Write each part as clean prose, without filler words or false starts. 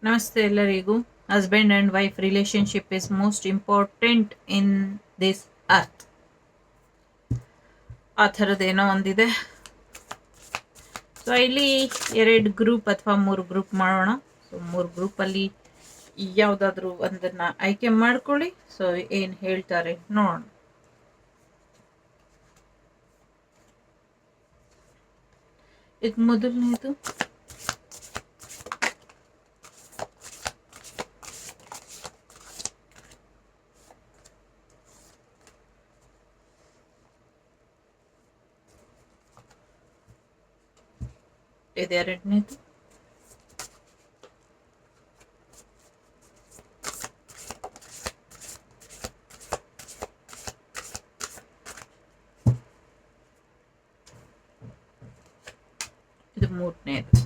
ನಮಸ್ತೆ ಎಲ್ಲರಿಗೂ. Husband and wife relationship is most important in this earth. ಆ ಥರದ್ದೇನೋ ಒಂದಿದೆ. ಸೊ ಇಲ್ಲಿ 2 ಗ್ರೂಪ್ ಅಥವಾ 3 ಗ್ರೂಪ್ ಮಾಡೋಣ. ಸೊ 3 ಗ್ರೂಪಲ್ಲಿ ಯಾವುದಾದ್ರೂ ಒಂದನ್ನು ಆಯ್ಕೆ ಮಾಡ್ಕೊಳ್ಳಿ. ಸೊ ಏನು ಹೇಳ್ತಾರೆ ನೋಡೋಣ. ಇದು ಮೊದಲನೇದು. ಇದು ಎರಡನೇದು. ಇದು ಮೂರನೇದು.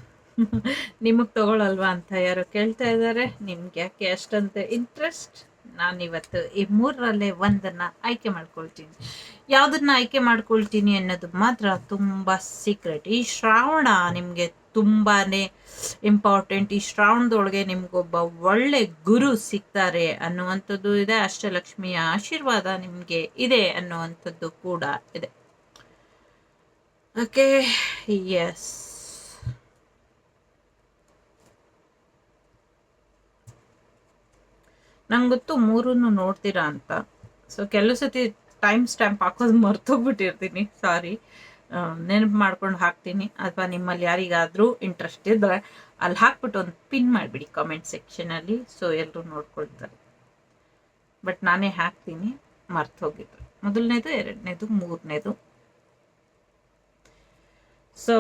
ನಿಮಗೆ ತಗೊಳ್ಳಲ್ವಾ ಅಂತ ಯಾರು ಕೇಳ್ತಾ ಇದ್ದಾರೆ. ನಿಮ್ಗೆ ಯಾಕೆ ಅಷ್ಟಂತ ಇಂಟ್ರೆಸ್ಟ್? ನಾನಿವತ್ತು ಈ 3ರಲ್ಲೇ ಒಂದನ್ನು ಆಯ್ಕೆ ಮಾಡ್ಕೊಳ್ತೀನಿ. ಯಾವುದನ್ನ ಆಯ್ಕೆ ಮಾಡ್ಕೊಳ್ತೀನಿ ಅನ್ನೋದು ಮಾತ್ರ ತುಂಬ ಸೀಕ್ರೆಟ್. ಈ ಶ್ರಾವಣ ನಿಮಗೆ ತುಂಬಾ ಇಂಪಾರ್ಟೆಂಟ್. ಈ ಶ್ರಾವಣದೊಳಗೆ ನಿಮ್ಗೊಬ್ಬ ಒಳ್ಳೆ ಗುರು ಸಿಗ್ತಾರೆ ಅನ್ನುವಂಥದ್ದು ಇದೆ. ಅಷ್ಟಲಕ್ಷ್ಮಿಯ ಆಶೀರ್ವಾದ ನಿಮಗೆ ಇದೆ ಅನ್ನುವಂಥದ್ದು ಕೂಡ ಇದೆ. Okay, yes. ನಂಗೆ ಗೊತ್ತು 3 ನೋಡ್ತೀರಾ ಅಂತ. ಸೊ ಕೆಲವು ಸತಿ ಟೈಮ್ ಸ್ಟ್ಯಾಂಪ್ ಹಾಕೋದು ಮರ್ತೋಗ್ಬಿಟ್ಟಿರ್ತೀನಿ, ಸಾರಿ. ನೆನಪು ಮಾಡ್ಕೊಂಡು ಹಾಕ್ತೀನಿ. ಅಥವಾ ನಿಮ್ಮಲ್ಲಿ ಯಾರಿಗಾದರೂ ಇಂಟ್ರೆಸ್ಟ್ ಇದ್ದರೆ ಅಲ್ಲಿ ಹಾಕ್ಬಿಟ್ಟು ಒಂದು ಪಿನ್ ಮಾಡಿಬಿಡಿ ಕಾಮೆಂಟ್ ಸೆಕ್ಷನಲ್ಲಿ. ಸೊ ಎಲ್ಲರೂ ನೋಡ್ಕೊಳ್ತಾರೆ. ಬಟ್ ನಾನೇ ಹಾಕ್ತೀನಿ, ಮರ್ತೋಗಿದ್ರು. ಮೊದಲನೇದು, ಎರಡನೇದು, ಮೂರನೇದು. ಸೊ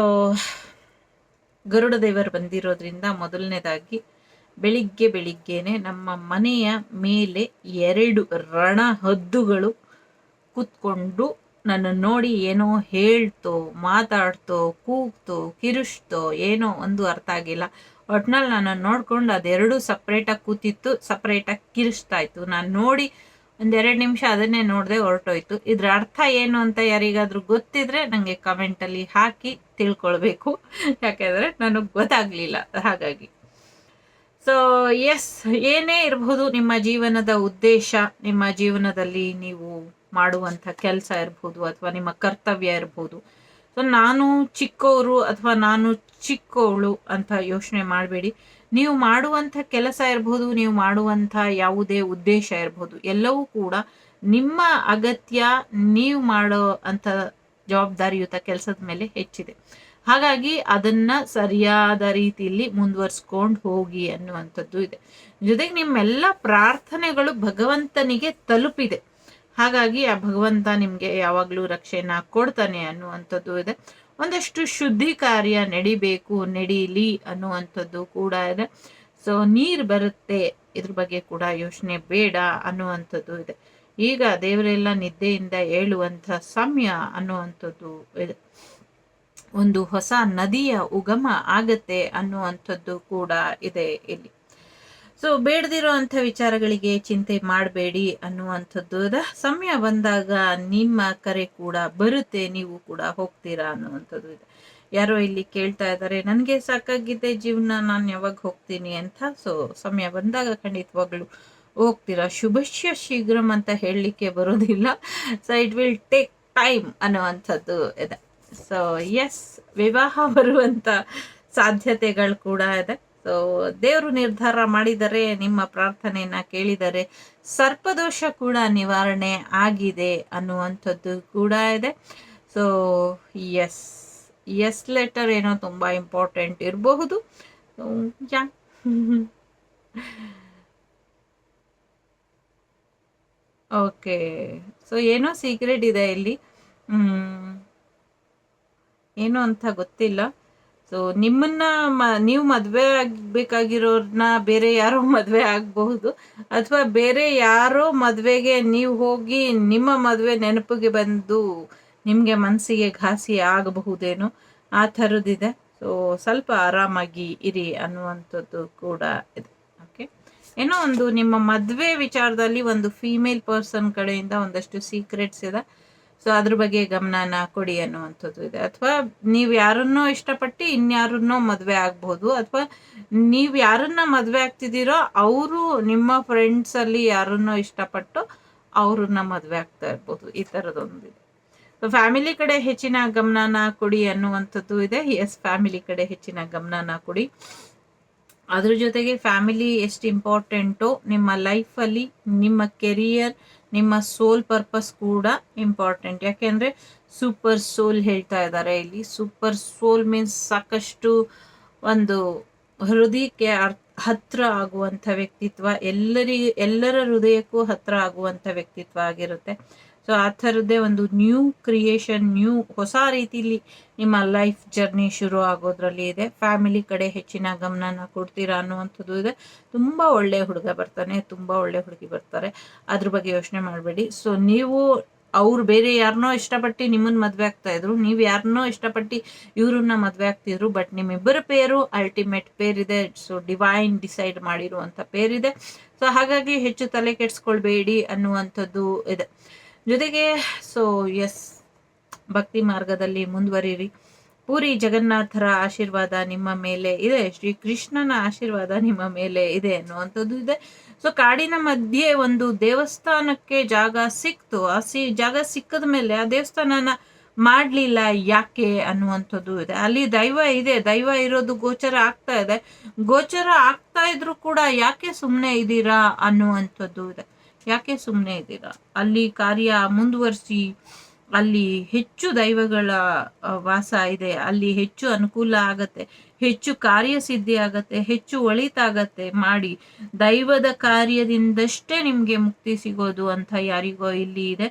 ಗರುಡ ದೇವರು ಬಂದಿರೋದ್ರಿಂದ ಮೊದಲನೇದಾಗಿ ಬೆಳಿಗ್ಗೆನೆ ನಮ್ಮ ಮನೆಯ ಮೇಲೆ 2 ರಣ ಹದ್ದುಗಳು ಕೂತ್ಕೊಂಡು ನನ್ನ ನೋಡಿ ಏನೋ ಹೇಳ್ತೋ, ಮಾತಾಡ್ತೋ, ಕೂಗ್ತೋ, ಕಿರುಚ್ತೋ, ಏನೋ ಒಂದು ಅರ್ಥ ಆಗಿಲ್ಲ. ಒಟ್ನಲ್ಲಿ ನನ್ನನ್ನು ನೋಡ್ಕೊಂಡು ಅದೆರಡು ಸಪ್ರೇಟಾಗಿ ಕೂತಿತ್ತು, ಸಪ್ರೇಟಾಗಿ ಕಿರಿಸ್ತಾ ಇತ್ತು. ನಾನು ನೋಡಿ 1-2 ನಿಮಿಷ ಅದನ್ನೇ ನೋಡದೆ ಹೊರಟೋಯ್ತು. ಇದ್ರ ಅರ್ಥ ಏನು ಅಂತ ಯಾರಿಗಾದ್ರೂ ಗೊತ್ತಿದ್ರೆ ನನಗೆ ಕಮೆಂಟಲ್ಲಿ ಹಾಕಿ ತಿಳ್ಕೊಳ್ಬೇಕು. ಯಾಕೆಂದರೆ ನನಗೆ ಗೊತ್ತಾಗಲಿಲ್ಲ, ಹಾಗಾಗಿ. ಸೊ ಎಸ್, ಏನೇ ಇರಬಹುದು ನಿಮ್ಮ ಜೀವನದ ಉದ್ದೇಶ, ನಿಮ್ಮ ಜೀವನದಲ್ಲಿ ನೀವು ಮಾಡುವಂಥ ಕೆಲಸ ಇರ್ಬೋದು ಅಥವಾ ನಿಮ್ಮ ಕರ್ತವ್ಯ ಇರ್ಬೋದು. ಸೊ ನಾನು ಚಿಕ್ಕವರು ಅಥವಾ ನಾನು ಚಿಕ್ಕವಳು ಅಂತ ಯೋಚನೆ ಮಾಡಬೇಡಿ. ನೀವು ಮಾಡುವಂಥ ಕೆಲಸ ಇರ್ಬೋದು, ನೀವು ಮಾಡುವಂಥ ಯಾವುದೇ ಉದ್ದೇಶ ಇರ್ಬೋದು, ಎಲ್ಲವೂ ಕೂಡ ನಿಮ್ಮ ಅಗತ್ಯ, ನೀವು ಮಾಡೋ ಅಂಥ ಜವಾಬ್ದಾರಿಯುತ ಕೆಲಸದ ಮೇಲೆ ಹೆಚ್ಚಿದೆ. ಹಾಗಾಗಿ ಅದನ್ನ ಸರಿಯಾದ ರೀತಿಯಲ್ಲಿ ಮುಂದುವರ್ಸ್ಕೊಂಡು ಹೋಗಿ ಅನ್ನುವಂಥದ್ದು ಇದೆ. ಜೊತೆಗೆ ನಿಮ್ಮೆಲ್ಲ ಪ್ರಾರ್ಥನೆಗಳು ಭಗವಂತನಿಗೆ ತಲುಪಿದೆ. ಹಾಗಾಗಿ ಆ ಭಗವಂತ ನಿಮಗೆ ಯಾವಾಗಲೂ ರಕ್ಷೆನ ಕೊಡ್ತಾನೆ ಅನ್ನುವಂಥದ್ದು ಇದೆ. ಒಂದಷ್ಟು ಶುದ್ಧಿ ಕಾರ್ಯ ನಡೀಲಿ ಅನ್ನುವಂಥದ್ದು ಕೂಡ ಇದೆ. ಸೊ ನೀರು ಬರುತ್ತೆ, ಇದ್ರ ಬಗ್ಗೆ ಕೂಡ ಯೋಚನೆ ಬೇಡ ಅನ್ನುವಂಥದ್ದು ಇದೆ. ಈಗ ದೇವರೆಲ್ಲ ನಿದ್ದೆಯಿಂದ ಏಳುವಂಥ ಸಮಯ ಅನ್ನುವಂಥದ್ದು ಇದೆ. ಒಂದು ಹೊಸ ನದಿಯ ಉಗಮ ಆಗತ್ತೆ ಅನ್ನುವಂಥದ್ದು ಕೂಡ ಇದೆ ಇಲ್ಲಿ. ಸೊ ಬೇಡದಿರೋ ಅಂಥ ವಿಚಾರಗಳಿಗೆ ಚಿಂತೆ ಮಾಡಬೇಡಿ ಅನ್ನುವಂಥದ್ದು ಇದೆ. ಸಮಯ ಬಂದಾಗ ನಿಮ್ಮ ಕರೆ ಕೂಡ ಬರುತ್ತೆ, ನೀವು ಕೂಡ ಹೋಗ್ತೀರಾ ಅನ್ನುವಂಥದ್ದು ಇದೆ. ಯಾರೋ ಇಲ್ಲಿ ಕೇಳ್ತಾ ಇದ್ದಾರೆ, ನನಗೆ ಸಾಕಾಗಿದೆ ಜೀವನ, ನಾನು ಯಾವಾಗ ಹೋಗ್ತೀನಿ ಅಂತ. ಸೊ ಸಮಯ ಬಂದಾಗ ಖಂಡಿತವಾಗ್ಲೂ ಹೋಗ್ತೀರಾ. ಶುಭಶ್ಯ ಶೀಘ್ರಂ ಅಂತ ಹೇಳಲಿಕ್ಕೆ ಬರೋದಿಲ್ಲ. So it will take time ಅನ್ನುವಂಥದ್ದು ಇದೆ. ಸೊ ಎಸ್, ವಿವಾಹ ಬರುವಂಥ ಸಾಧ್ಯತೆಗಳು ಕೂಡ ಇದೆ. ಸೊ ದೇವರು ನಿರ್ಧಾರ ಮಾಡಿದರೆ, ನಿಮ್ಮ ಪ್ರಾರ್ಥನೆಯನ್ನ ಕೇಳಿದರೆ ಸರ್ಪದೋಷ ಕೂಡ ನಿವಾರಣೆ ಆಗಿದೆ ಅನ್ನುವಂಥದ್ದು ಕೂಡ ಇದೆ. ಸೊ ಎಸ್ ಲೆಟರ್ ಏನೋ ತುಂಬ ಇಂಪಾರ್ಟೆಂಟ್ ಇರಬಹುದು. ಯಾ ಓಕೆ. ಸೊ ಏನೋ ಸೀಕ್ರೆಟ್ ಇದೆ ಇಲ್ಲಿ, ಏನು ಅಂತ ಗೊತ್ತಿಲ್ಲ. ಸೊ ನಿಮ್ಮನ್ನ ನೀವು ಮದುವೆ ಆಗಬೇಕಾಗಿರೋರ್ನ ಬೇರೆ ಯಾರೋ ಮದುವೆ ಆಗಬಹುದು, ಅಥವಾ ಬೇರೆ ಯಾರೋ ಮದುವೆಗೆ ನೀವು ಹೋಗಿ ನಿಮ್ಮ ಮದುವೆ ನೆನಪಿಗೆ ಬಂದು ನಿಮಗೆ ಮನಸ್ಸಿಗೆ ಘಾಸಿ ಆಗಬಹುದೇನೋ, ಆ ಥರದ್ದಿದೆ. ಸೊ ಸ್ವಲ್ಪ ಆರಾಮಾಗಿ ಇರಿ ಅನ್ನುವಂಥದ್ದು ಕೂಡ ಇದೆ. ಓಕೆ, ಏನೋ ಒಂದು ನಿಮ್ಮ ಮದುವೆ ವಿಚಾರದಲ್ಲಿ ಒಂದು ಫೀಮೇಲ್ ಪರ್ಸನ್ ಕಡೆಯಿಂದ ಒಂದಷ್ಟು ಸೀಕ್ರೆಟ್ಸ್ ಇದೆ. ಸೊ ಅದ್ರ ಬಗ್ಗೆ ಗಮನನ ಕೊಡಿ ಅನ್ನುವಂಥದ್ದು ಇದೆ. ಅಥವಾ ನೀವು ಯಾರನ್ನೋ ಇಷ್ಟಪಟ್ಟು ಇನ್ಯಾರನ್ನೋ ಮದುವೆ ಆಗ್ಬೋದು, ಅಥವಾ ನೀವು ಯಾರನ್ನ ಮದುವೆ ಆಗ್ತಿದ್ದೀರೋ ಅವರು ನಿಮ್ಮ ಫ್ರೆಂಡ್ಸಲ್ಲಿ ಯಾರನ್ನೋ ಇಷ್ಟಪಟ್ಟು ಅವ್ರನ್ನ ಮದುವೆ ಆಗ್ತಾ ಇರ್ಬೋದು. ಈ ಥರದೊಂದಿದೆ. ಸೊ ಫ್ಯಾಮಿಲಿ ಕಡೆ ಹೆಚ್ಚಿನ ಗಮನನ ಕೊಡಿ ಅನ್ನುವಂಥದ್ದು ಇದೆ. ಎಸ್, ಫ್ಯಾಮಿಲಿ ಕಡೆ ಹೆಚ್ಚಿನ ಗಮನನ ಕೊಡಿ. ಅದ್ರ ಜೊತೆಗೆ ಫ್ಯಾಮಿಲಿ ಎಷ್ಟು ಇಂಪಾರ್ಟೆಂಟೋ ನಿಮ್ಮ ಲೈಫಲ್ಲಿ ನಿಮ್ಮ ಕೆರಿಯರ್, ನಿಮ್ಮ ಸೋಲ್ ಪರ್ಪಸ್ ಕೂಡ ಇಂಪಾರ್ಟೆಂಟ್. ಯಾಕೆಂದರೆ ಸೂಪರ್ ಸೋಲ್ ಹೇಳ್ತಾ ಇದ್ದಾರೆ ಇಲ್ಲಿ. ಸೂಪರ್ ಸೋಲ್ ಮೀನ್ಸ್ ಸಾಕಷ್ಟು ಒಂದು ಹೃದಯಕ್ಕೆ ಹತ್ರ ಆಗುವಂಥ ವ್ಯಕ್ತಿತ್ವ, ಎಲ್ಲರ ಹೃದಯಕ್ಕೂ ಹತ್ರ ಆಗುವಂಥ ವ್ಯಕ್ತಿತ್ವ ಆಗಿರುತ್ತೆ. ಸೊ ಆ ಥರದ್ದೇ ಒಂದು ನ್ಯೂ ಕ್ರಿಯೇಷನ್, ಹೊಸ ರೀತಿಲಿ ನಿಮ್ಮ ಲೈಫ್ ಜರ್ನಿ ಶುರು ಆಗೋದ್ರಲ್ಲಿ ಇದೆ. ಫ್ಯಾಮಿಲಿ ಕಡೆ ಹೆಚ್ಚಿನ ಗಮನನ ಕೊಡ್ತೀರಾ ಅನ್ನುವಂಥದ್ದು ಇದೆ. ತುಂಬ ಒಳ್ಳೆ ಹುಡುಗ ಬರ್ತಾನೆ, ತುಂಬ ಒಳ್ಳೆ ಹುಡುಗಿ ಬರ್ತಾರೆ, ಅದ್ರ ಬಗ್ಗೆ ಯೋಚನೆ ಮಾಡಬೇಡಿ. ಸೊ ನೀವು ಅವ್ರು ಬೇರೆ ಯಾರನ್ನೋ ಇಷ್ಟಪಟ್ಟು ನಿಮ್ಮನ್ನ ಮದುವೆ ಆಗ್ತಾ ಇದ್ರು, ನೀವು ಯಾರನ್ನೋ ಇಷ್ಟಪಟ್ಟು ಇವ್ರನ್ನ ಮದುವೆ ಆಗ್ತಿದ್ರು. ಬಟ್ ನಿಮ್ಮಿಬ್ಬರ ಪೇರು ಅಲ್ಟಿಮೇಟ್ ಪೇರ್ ಇದೆ. ಸೊ ಡಿವೈನ್ ಡಿಸೈಡ್ ಮಾಡಿರುವಂಥ ಪೇರಿದೆ. ಸೊ ಹಾಗಾಗಿ ಹೆಚ್ಚು ತಲೆ ಕೆಡಿಸ್ಕೊಳ್ಬೇಡಿ ಅನ್ನುವಂಥದ್ದು ಇದೆ. ಜೊತೆಗೆ ಸೊ ಎಸ್, ಭಕ್ತಿ ಮಾರ್ಗದಲ್ಲಿ ಮುಂದುವರಿರಿ. ಪೂರಿ ಜಗನ್ನಾಥರ ಆಶೀರ್ವಾದ ನಿಮ್ಮ ಮೇಲೆ ಇದೆ, ಶ್ರೀ ಕೃಷ್ಣನ ಆಶೀರ್ವಾದ ನಿಮ್ಮ ಮೇಲೆ ಇದೆ ಅನ್ನುವಂಥದ್ದು ಇದೆ. ಸೊ ಕಾಡಿನ ಮಧ್ಯೆ ಒಂದು ದೇವಸ್ಥಾನಕ್ಕೆ ಜಾಗ ಸಿಕ್ತು. ಜಾಗ ಸಿಕ್ಕದ ಮೇಲೆ ಆ ದೇವಸ್ಥಾನನ ಮಾಡಲಿಲ್ಲ ಯಾಕೆ ಅನ್ನುವಂಥದ್ದು ಇದೆ. ಅಲ್ಲಿ ದೈವ ಇದೆ, ದೈವ ಇರೋದು ಗೋಚರ ಆಗ್ತಾ ಇದೆ. ಗೋಚರ ಆಗ್ತಾ ಇದ್ರು ಕೂಡ ಯಾಕೆ ಸುಮ್ಮನೆ ಇದ್ದೀರಾ ಅನ್ನುವಂಥದ್ದು ಇದೆ. ಯಾಕೆ ಸುಮ್ಮನೆ ಇದ್ದೀರಾ? ಅಲ್ಲಿ ಕಾರ್ಯ ಮುಂದುವರಿಸಿ, ಅಲ್ಲಿ ಹೆಚ್ಚು ದೈವಗಳ ವಾಸ ಇದೆ, ಅಲ್ಲಿ ಹೆಚ್ಚು ಅನುಕೂಲ ಆಗತ್ತೆ, ಹೆಚ್ಚು ಕಾರ್ಯಸಿದ್ಧಿ ಆಗತ್ತೆ, ಹೆಚ್ಚು ಒಳಿತಾಗತ್ತೆ. ಮಾಡಿ, ದೈವದ ಕಾರ್ಯದಿಂದಷ್ಟೇ ನಿಮಗೆ ಮುಕ್ತಿ ಸಿಗೋದು ಅಂತ ಯಾರಿಗೋ ಇಲ್ಲಿ ಇದೆ.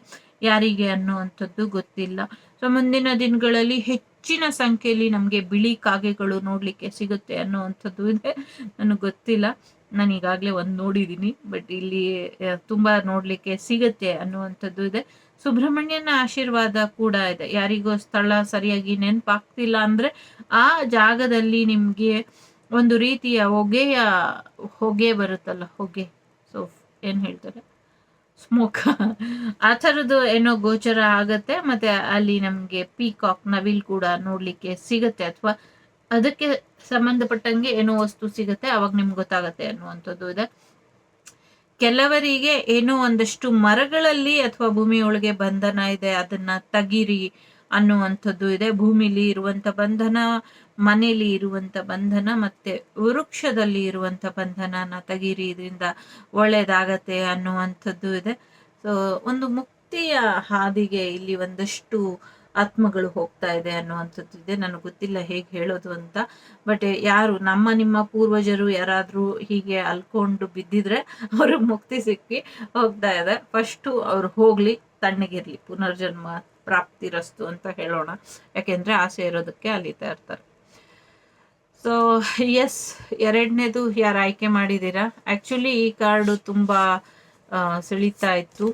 ಯಾರಿಗೆ ಅನ್ನುವಂಥದ್ದು ಗೊತ್ತಿಲ್ಲ. ಸೊ ಮುಂದಿನ ದಿನಗಳಲ್ಲಿ ಹೆಚ್ಚಿನ ಸಂಖ್ಯೆಯಲ್ಲಿ ನಮಗೆ ಬಿಳಿ ಕಾಗೆಗಳು ನೋಡ್ಲಿಕ್ಕೆ ಸಿಗುತ್ತೆ ಅನ್ನುವಂಥದ್ದು ಇದೆ. ನನಗೆ ಗೊತ್ತಿಲ್ಲ, ನಾನು ಈಗಾಗಲೇ ಒಂದು ನೋಡಿದ್ದೀನಿ, ಬಟ್ ಇಲ್ಲಿ ತುಂಬ ನೋಡಲಿಕ್ಕೆ ಸಿಗುತ್ತೆ ಅನ್ನುವಂಥದ್ದು ಇದೆ. ಸುಬ್ರಹ್ಮಣ್ಯನ ಆಶೀರ್ವಾದ ಕೂಡ ಇದೆ. ಯಾರಿಗೋ ಸ್ಥಳ ಸರಿಯಾಗಿ ನೆನಪಾಗ್ತಿಲ್ಲ ಅಂದರೆ ಆ ಜಾಗದಲ್ಲಿ ನಿಮಗೆ ಒಂದು ರೀತಿಯ ಹೊಗೆ ಬರುತ್ತಲ್ಲ, ಹೊಗೆ, ಸೊ ಏನು ಹೇಳ್ತಾರೆ, ಸ್ಮೋಕ್, ಆ ಥರದ್ದು ಏನೋ ಗೋಚರ ಆಗತ್ತೆ. ಮತ್ತು ಅಲ್ಲಿ ನಮಗೆ ಪೀಕಾಕ್, ನವಿಲ್ ಕೂಡ ನೋಡಲಿಕ್ಕೆ ಸಿಗುತ್ತೆ, ಅಥವಾ ಅದಕ್ಕೆ ಸಂಬಂಧಪಟ್ಟಂಗೆ ಏನೋ ವಸ್ತು ಸಿಗುತ್ತೆ, ಅವಾಗ ನಿಮ್ಗೆ ಗೊತ್ತಾಗತ್ತೆ ಅನ್ನುವಂಥದ್ದು ಇದೆ. ಕೆಲವರಿಗೆ ಏನೋ ಒಂದಷ್ಟು ಮರಗಳಲ್ಲಿ ಅಥವಾ ಭೂಮಿಯೊಳಗೆ ಬಂಧನ ಇದೆ, ಅದನ್ನ ತೆಗೀರಿ ಅನ್ನುವಂಥದ್ದು ಇದೆ. ಭೂಮಿಲಿ ಇರುವಂತ ಬಂಧನ, ಮನೆಯಲ್ಲಿ ಇರುವಂತ ಬಂಧನ, ಮತ್ತೆ ವೃಕ್ಷದಲ್ಲಿ ಇರುವಂತ ಬಂಧನನ ತೆಗೀರಿ, ಇದರಿಂದ ಒಳ್ಳೇದಾಗತ್ತೆ ಅನ್ನುವಂಥದ್ದು ಇದೆ. ಸೊ ಒಂದು ಮುಕ್ತಿಯ ಹಾದಿಗೆ ಇಲ್ಲಿ ಒಂದಷ್ಟು ಆತ್ಮಗಳು ಹೋಗ್ತಾ ಇದೆ ಅನ್ನುವಂಥದ್ದು ಇದೆ. ನನಗೆ ಗೊತ್ತಿಲ್ಲ ಹೇಗೆ ಹೇಳೋದು ಅಂತ, ಬಟ್ ಯಾರು ನಿಮ್ಮ ಪೂರ್ವಜರು ಯಾರಾದರೂ ಹೀಗೆ ಅಲ್ಕೊಂಡು ಬಿದ್ದಿದ್ರೆ ಅವ್ರಿಗೆ ಮುಕ್ತಿ ಸಿಕ್ಕಿ ಹೋಗ್ತಾ ಇದೆ. ಫಸ್ಟು ಅವ್ರು ಹೋಗ್ಲಿ, ತಣ್ಣಗಿರ್ಲಿ, ಪುನರ್ಜನ್ಮ ಪ್ರಾಪ್ತಿರಸ್ತು ಅಂತ ಹೇಳೋಣ. ಯಾಕೆಂದ್ರೆ ಆಸೆ ಇರೋದಕ್ಕೆ ಅಲಿತಾ ಇರ್ತಾರೆ. ಸೊ ಎಸ್, ಎರಡನೇದು ಯಾರು ಆಯ್ಕೆ ಮಾಡಿದ್ದೀರಾ? ಆ್ಯಕ್ಚುಲಿ ಈ ಕಾರ್ಡು ತುಂಬ ಸೆಳೀತಾ ಇತ್ತು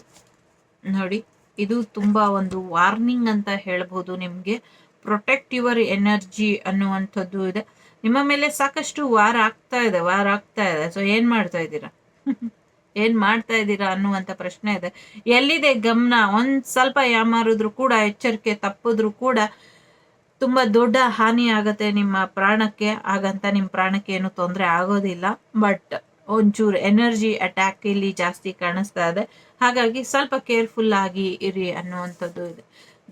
ನೋಡಿ. ಇದು ತುಂಬಾ ಒಂದು ವಾರ್ನಿಂಗ್ ಅಂತ ಹೇಳ್ಬೋದು. ನಿಮಗೆ ಪ್ರೊಟೆಕ್ಟ್ ಯುವರ್ ಎನರ್ಜಿ ಅನ್ನುವಂಥದ್ದು ಇದೆ. ನಿಮ್ಮ ಮೇಲೆ ಸಾಕಷ್ಟು ವಾರ ಆಗ್ತಾ ಇದೆ. ಸೊ ಏನ್ ಮಾಡ್ತಾ ಇದ್ದೀರಾ ಏನ್ ಮಾಡ್ತಾ ಇದ್ದೀರಾ ಅನ್ನುವಂಥ ಪ್ರಶ್ನೆ ಇದೆ. ಎಲ್ಲಿದೆ ಗಮನ? ಒಂದ್ ಸ್ವಲ್ಪ ಯಾಮಾರಿದ್ರು ಕೂಡ, ಎಚ್ಚರಿಕೆ ತಪ್ಪಿದ್ರು ಕೂಡ ತುಂಬಾ ದೊಡ್ಡ ಹಾನಿ ಆಗತ್ತೆ ನಿಮ್ಮ ಪ್ರಾಣಕ್ಕೆ. ಹಾಗಂತ ನಿಮ್ಮ ಪ್ರಾಣಕ್ಕೆ ಏನು ತೊಂದರೆ ಆಗೋದಿಲ್ಲ, ಬಟ್ ಒಂಚೂರು ಎನರ್ಜಿ ಅಟ್ಯಾಕ್ ಇಲ್ಲಿ ಜಾಸ್ತಿ ಕಾಣಿಸ್ತಾ ಇದೆ. ಹಾಗಾಗಿ ಸ್ವಲ್ಪ ಕೇರ್ಫುಲ್ ಆಗಿ ಇರಿ ಅನ್ನುವಂಥದ್ದು ಇದೆ.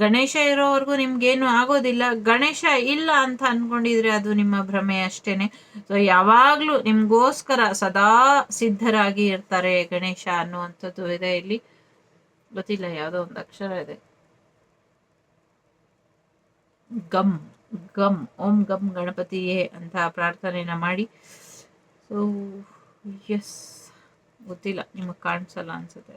ಗಣೇಶ ಇರೋವರೆಗೂ ನಿಮ್ಗೇನು ಆಗೋದಿಲ್ಲ. ಗಣೇಶ ಇಲ್ಲ ಅಂತ ಅನ್ಕೊಂಡಿದ್ರೆ ಅದು ನಿಮ್ಮ ಭ್ರಮೆ ಅಷ್ಟೇನೆ. ಸೊ ಯಾವಾಗ್ಲೂ ನಿಮ್ಗೋಸ್ಕರ ಸದಾ ಸಿದ್ಧರಾಗಿ ಇರ್ತಾರೆ ಗಣೇಶ ಅನ್ನುವಂಥದ್ದು ಇದೆ. ಇಲ್ಲಿ ಗೊತ್ತಿಲ್ಲ, ಯಾವುದೋ ಒಂದು ಅಕ್ಷರ ಇದೆ, ಗಮ್ ಗಮ್, ಓಂ ಗಮ್ ಗಣಪತಿಯೇ ಅಂತ ಪ್ರಾರ್ಥನೆನ ಮಾಡಿ. ಸೊ ಎಸ್, ಗೊತ್ತಿಲ್ಲ, ನಿಮಗೆ ಕಾಣಿಸಲ್ಲ ಅನ್ಸುತ್ತೆ.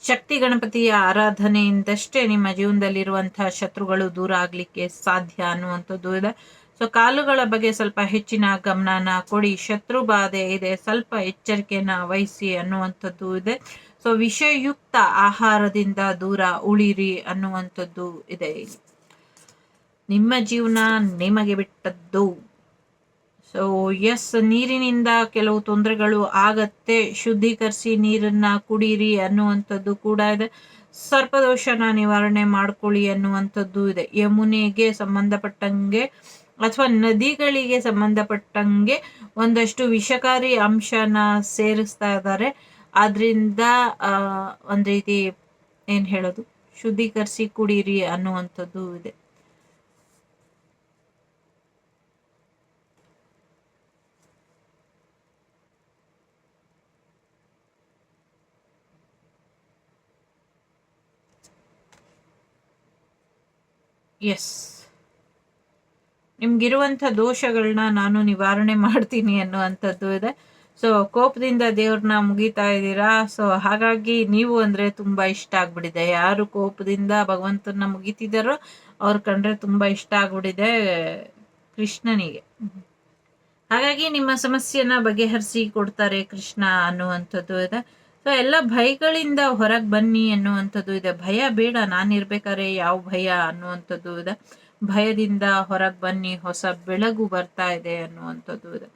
ಶಕ್ತಿ ಗಣಪತಿಯ ಆರಾಧನೆಯಿಂದಷ್ಟೇ ನಿಮ್ಮ ಜೀವನದಲ್ಲಿರುವಂತಹ ಶತ್ರುಗಳು ದೂರ ಆಗ್ಲಿಕ್ಕೆ ಸಾಧ್ಯ ಅನ್ನುವಂಥದ್ದು ಇದೆ. ಸೊ ಕಾಲುಗಳ ಬಗ್ಗೆ ಸ್ವಲ್ಪ ಹೆಚ್ಚಿನ ಗಮನನ ಕೊಡಿ. ಶತ್ರು ಬಾಧೆ ಇದೆ, ಸ್ವಲ್ಪ ಎಚ್ಚರಿಕೆನ ವಹಿಸಿ ಅನ್ನುವಂಥದ್ದು ಇದೆ. ಸೊ ವಿಷಯುಕ್ತ ಆಹಾರದಿಂದ ದೂರ ಉಳಿರಿ ಅನ್ನುವಂಥದ್ದು ಇದೆ. ನಿಮ್ಮ ಜೀವನ ನಿಮಗೆ ಬಿಟ್ಟದ್ದು. ಸೊ ಎಸ್, ನೀರಿನಿಂದ ಕೆಲವು ತೊಂದರೆಗಳು ಆಗತ್ತೆ. ಶುದ್ಧೀಕರಿಸಿ ನೀರನ್ನ ಕುಡೀರಿ ಅನ್ನುವಂಥದ್ದು ಕೂಡ ಇದೆ. ಸರ್ಪದೋಷನ ನಿವಾರಣೆ ಮಾಡ್ಕೊಳ್ಳಿ ಅನ್ನುವಂಥದ್ದು ಇದೆ. ಯಮುನೆಗೆ ಸಂಬಂಧಪಟ್ಟಂಗೆ ಅಥವಾ ನದಿಗಳಿಗೆ ಸಂಬಂಧಪಟ್ಟಂಗೆ ಒಂದಷ್ಟು ವಿಷಕಾರಿ ಅಂಶನ ಸೇರಿಸ್ತಾ ಇದ್ದಾರೆ. ಆದ್ರಿಂದ ಒಂದು ರೀತಿ ಏನು ಹೇಳೋದು, ಶುದ್ಧೀಕರಿಸಿ ಕುಡೀರಿ ಅನ್ನುವಂಥದ್ದು ಇದೆ. ಎಸ್, ನಿಮ್ಗಿರುವಂಥ ದೋಷಗಳನ್ನ ನಾನು ನಿವಾರಣೆ ಮಾಡ್ತೀನಿ ಅನ್ನುವಂಥದ್ದು ಇದೆ. ಸೊ ಕೋಪದಿಂದ ದೇವ್ರನ್ನ ಮುಗಿತಾ ಇದ್ದೀರಾ. ಸೊ ಹಾಗಾಗಿ ನೀವು ಅಂದರೆ ತುಂಬ ಇಷ್ಟ ಆಗ್ಬಿಟ್ಟಿದೆ. ಯಾರು ಕೋಪದಿಂದ ಭಗವಂತನ ಮುಗಿತಿದ್ದಾರೋ ಅವ್ರು ಕಂಡ್ರೆ ತುಂಬ ಇಷ್ಟ ಆಗ್ಬಿಟ್ಟಿದೆ ಕೃಷ್ಣನಿಗೆ. ಹಾಗಾಗಿ ನಿಮ್ಮ ಸಮಸ್ಯೆನ ಬಗೆಹರಿಸಿ ಕೊಡ್ತಾರೆ ಕೃಷ್ಣ ಅನ್ನುವಂಥದ್ದು ಇದೆ. ಸೊ ಎಲ್ಲ ಭಯಗಳಿಂದ ಹೊರಗೆ ಬನ್ನಿ ಅನ್ನುವಂಥದ್ದು ಇದೆ. ಭಯ ಬೇಡ, ನಾನಿರ್ಬೇಕಾದ್ರೆ ಯಾವ ಭಯ ಅನ್ನುವಂಥದ್ದು ಇದೆ. ಭಯದಿಂದ ಹೊರಗೆ ಬನ್ನಿ, ಹೊಸ ಬೆಳಗು ಬರ್ತಾ ಇದೆ ಅನ್ನುವಂಥದ್ದು ಇದೆ.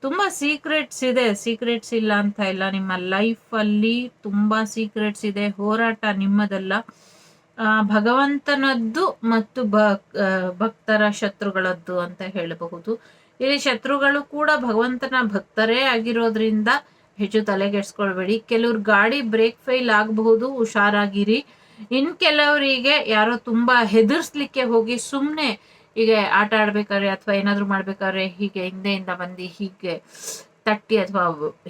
ತುಂಬ ಸೀಕ್ರೆಟ್ಸ್ ಇದೆ, ಸೀಕ್ರೆಟ್ಸ್ ಇಲ್ಲ ಅಂತ ಇಲ್ಲ. ನಿಮ್ಮ ಲೈಫಲ್ಲಿ ತುಂಬ ಸೀಕ್ರೆಟ್ಸ್ ಇದೆ. ಹೋರಾಟ ನಿಮ್ಮದಲ್ಲ, ಭಗವಂತನದ್ದು ಮತ್ತು ಭಕ್ತರ ಶತ್ರುಗಳದ್ದು ಅಂತ ಹೇಳಬಹುದು. ಇಲ್ಲಿ ಶತ್ರುಗಳು ಕೂಡ ಭಗವಂತನ ಭಕ್ತರೇ ಆಗಿರೋದ್ರಿಂದ ಹೆಚ್ಚು ತಲೆಗೆಡ್ಸ್ಕೊಳ್ಬೇಡಿ. ಕೆಲವ್ರ ಗಾಡಿ ಬ್ರೇಕ್ ಫೇಲ್ ಆಗಬಹುದು, ಹುಷಾರಾಗಿರಿ. ಕೆಲವರಿಗೆ ಯಾರೋ ತುಂಬಾ ಹೆದರ್ಸ್ಲಿಕ್ಕೆ ಹೋಗಿ ಸುಮ್ಮನೆ ಹೀಗೆ ಆಟ ಆಡ್ಬೇಕಾದ್ರೆ ಅಥವಾ ಏನಾದ್ರು ಮಾಡ್ಬೇಕಾದ್ರೆ ಹೀಗೆ ಹಿಂದೆಯಿಂದ ಬಂದು ಹೀಗೆ ತಟ್ಟಿ ಅಥವಾ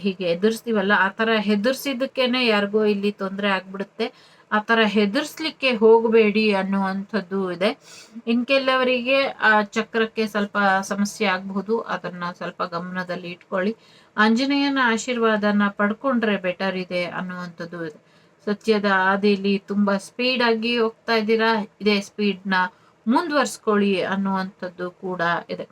ಹೀಗೆ ಎದುರಿಸ್ತೀವಲ್ಲ, ಆ ಥರ ಹೆದರ್ಸಿದ್ದಕ್ಕೇನೆ ಯಾರಿಗೋ ಇಲ್ಲಿ ತೊಂದರೆ ಆಗ್ಬಿಡುತ್ತೆ. ಆ ಥರ ಹೆದರ್ಸ್ಲಿಕ್ಕೆ ಹೋಗಬೇಡಿ ಅನ್ನುವಂಥದ್ದು ಇದೆ. ಕೆಲವರಿಗೆ ಆ ಚಕ್ರಕ್ಕೆ ಸ್ವಲ್ಪ ಸಮಸ್ಯೆ ಆಗಬಹುದು, ಅದನ್ನ ಸ್ವಲ್ಪ ಗಮನದಲ್ಲಿ ಇಟ್ಕೊಳ್ಳಿ. ಆಂಜನೇಯನ ಆಶೀರ್ವಾದನ ಪಡ್ಕೊಂಡ್ರೆ ಬೆಟರ್ ಇದೆ ಅನ್ನುವಂಥದ್ದು ಇದೆ. ಸತ್ಯದ ಹಾದಿಯಲ್ಲಿ ತುಂಬಾ ಸ್ಪೀಡ್ ಆಗಿ ಹೋಗ್ತಾ ಇದ್ದೀರಾ, ಇದೇ ಸ್ಪೀಡ್ನ ಮುಂದುವರ್ಸ್ಕೊಳ್ಳಿ ಅನ್ನುವಂಥದ್ದು ಕೂಡ ಇದೆ.